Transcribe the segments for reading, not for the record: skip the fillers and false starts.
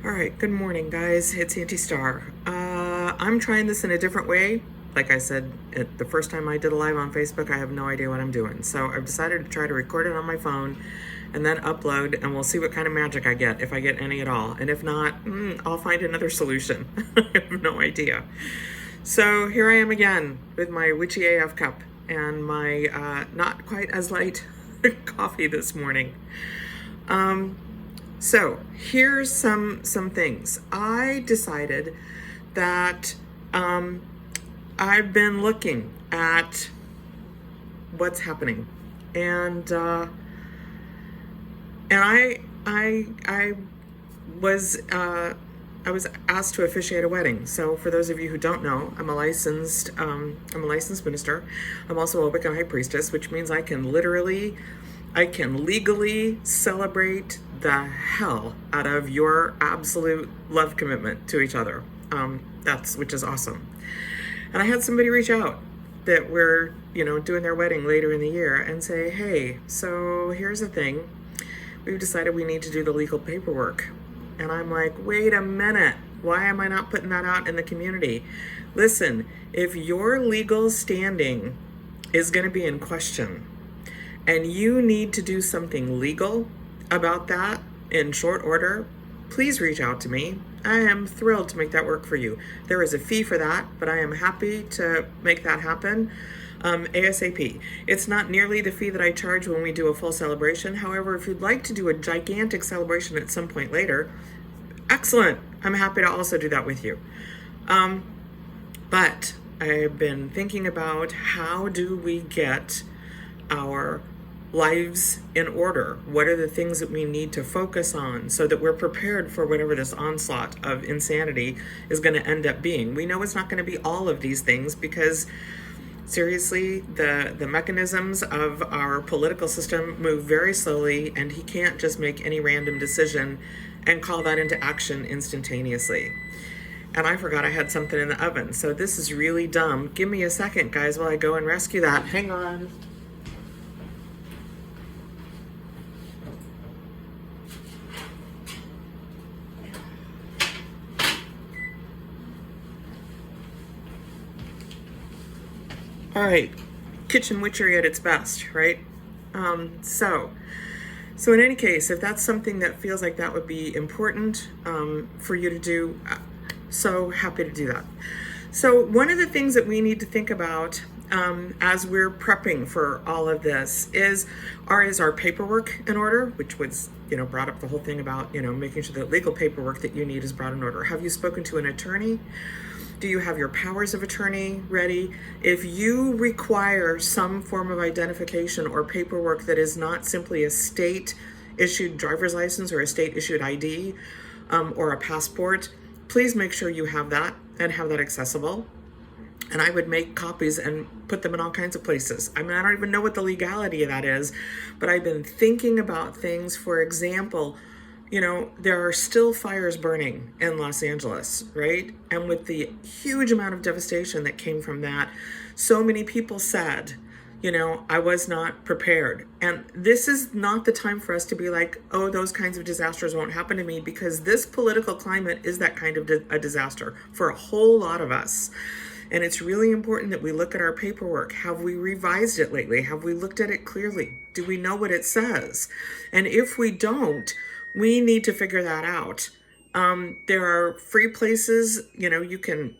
All right, good morning, guys. It's Auntie Star. I'm trying this in a different way. Like I said, the first time I did a live on Facebook, I have no idea what I'm doing. So I've decided to try to record it on my phone and then upload, and we'll see what kind of magic I get, if I get any at all. And if not, I'll find another solution. I have no idea. So here I am again with my witchy AF cup and my not quite as light coffee this morning. So here's some things. I decided that I've been looking at what's happening, and I was I was asked to officiate a wedding. So for those of you who don't know, I'm a licensed minister. I'm also a Wiccan high priestess, which means I can legally celebrate the hell out of your absolute love commitment to each other. Which is awesome. And I had somebody reach out that were, doing their wedding later in the year and say, hey, so here's the thing. We've decided we need to do the legal paperwork. And I'm like, wait a minute. Why am I not putting that out in the community? Listen, if your legal standing is going to be in question and you need to do something legal about that in short order, please reach out to me. I am thrilled to make that work for you. There is a fee for that, but I am happy to make that happen ASAP. It's not nearly the fee that I charge when we do a full celebration. However, if you'd like to do a gigantic celebration at some point later, excellent. I'm happy to also do that with you. But I've been thinking about how do we get our lives in order? What are the things that we need to focus on so that we're prepared for whatever this onslaught of insanity is going to end up being? We know it's not going to be all of these things because seriously, the mechanisms of our political system move very slowly, and he can't just make any random decision and call that into action instantaneously. And I forgot I had something in the oven, so this is really dumb. Give me a second, guys, while I go and rescue that. Hang on. All right, kitchen witchery at its best, right? So in any case, if that's something that feels like that would be important for you to do, so happy to do that. So one of the things that we need to think about as we're prepping for all of this is our paperwork in order, which was, brought up the whole thing about, making sure that legal paperwork that you need is brought in order. Have you spoken to an attorney? Do you have your powers of attorney ready? If you require some form of identification or paperwork that is not simply a state-issued driver's license or a state-issued ID or a passport, please make sure you have that and have that accessible. And I would make copies and put them in all kinds of places. I mean, I don't even know what the legality of that is, but I've been thinking about things. For example, there are still fires burning in Los Angeles, right? And with the huge amount of devastation that came from that, so many people said, I was not prepared. And this is not the time for us to be like, oh, those kinds of disasters won't happen to me, because this political climate is that kind of a disaster for a whole lot of us. And it's really important that we look at our paperwork. Have we revised it lately? Have we looked at it clearly? Do we know what it says? And if we don't, we need to figure that out. There are free places, you can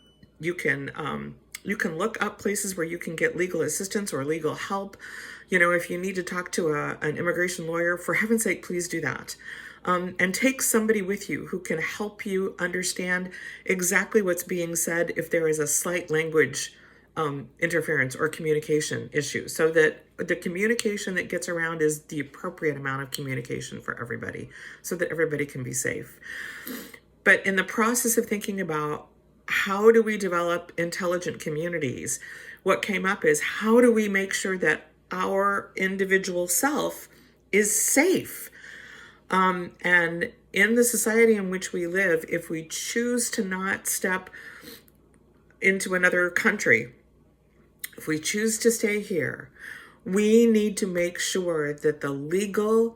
look up places where you can get legal assistance or legal help. If you need to talk to an immigration lawyer, for heaven's sake, please do that. And take somebody with you who can help you understand exactly what's being said if there is a slight language interference or communication issue, so that the communication that gets around is the appropriate amount of communication for everybody, so that everybody can be safe. But in the process of thinking about how do we develop intelligent communities, what came up is how do we make sure that our individual self is safe? And in the society in which we live, if we choose to not step into another country, if we choose to stay here, we need to make sure that the legal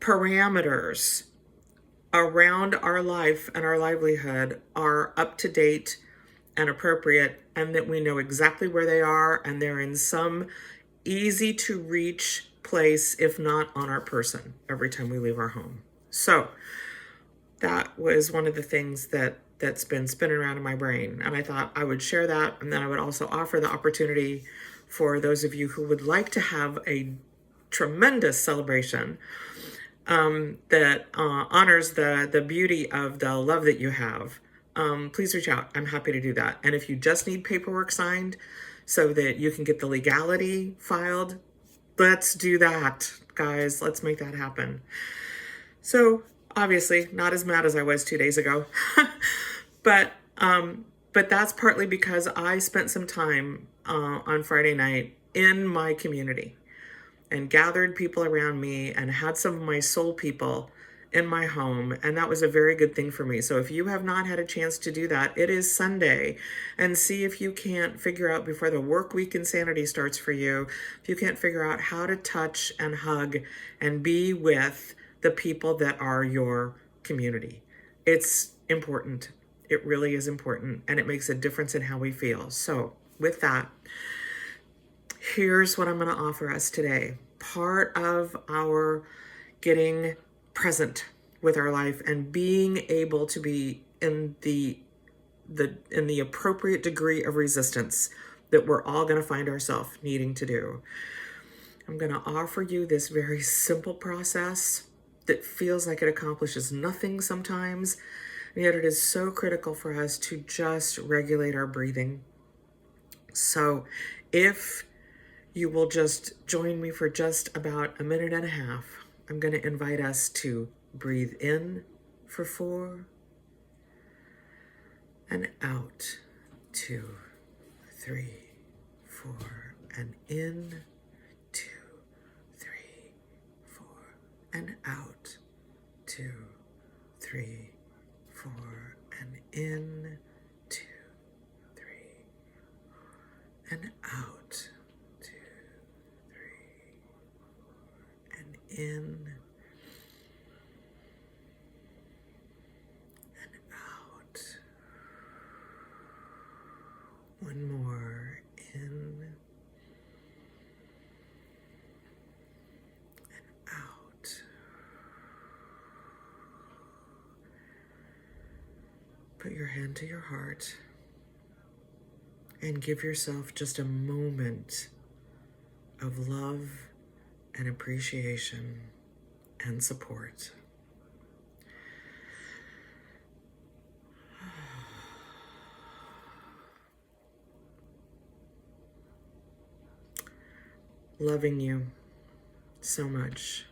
parameters around our life and our livelihood are up to date and appropriate, and that we know exactly where they are and they're in some easy to reach place, if not on our person, every time we leave our home. So that was one of the things that's been spinning around in my brain, and I thought I would share that, and then I would also offer the opportunity for those of you who would like to have a tremendous celebration that honors the beauty of the love that you have. Please reach out. I'm happy to do that. And if you just need paperwork signed so that you can get the legality filed, let's do that, guys. Let's make that happen. So obviously not as mad as I was 2 days ago, but that's partly because I spent some time on Friday night in my community and gathered people around me and had some of my soul people in my home, and that was a very good thing for me. So if you have not had a chance to do that, it is Sunday, and see if you can't figure out before the work week insanity starts for you, if you can't figure out how to touch and hug and be with the people that are your community. It's important. It really is important, and it makes a difference in how we feel. So with that, here's what I'm going to offer us today. Part of our getting present with our life and being able to be in the appropriate degree of resistance that we're all going to find ourselves needing to do. I'm going to offer you this very simple process that feels like it accomplishes nothing sometimes, and yet it is so critical for us to just regulate our breathing. So if you will just join me for just about a minute and a half, I'm going to invite us to breathe in for 4 and out 2, 3, 4, and in 2, 3, 4, and out 2, 3, 4, and in 2, 3, and out 2, 3, and in and out. One more, in and out. Put your hand to your heart and give yourself just a moment of love and appreciation and support. Loving you so much.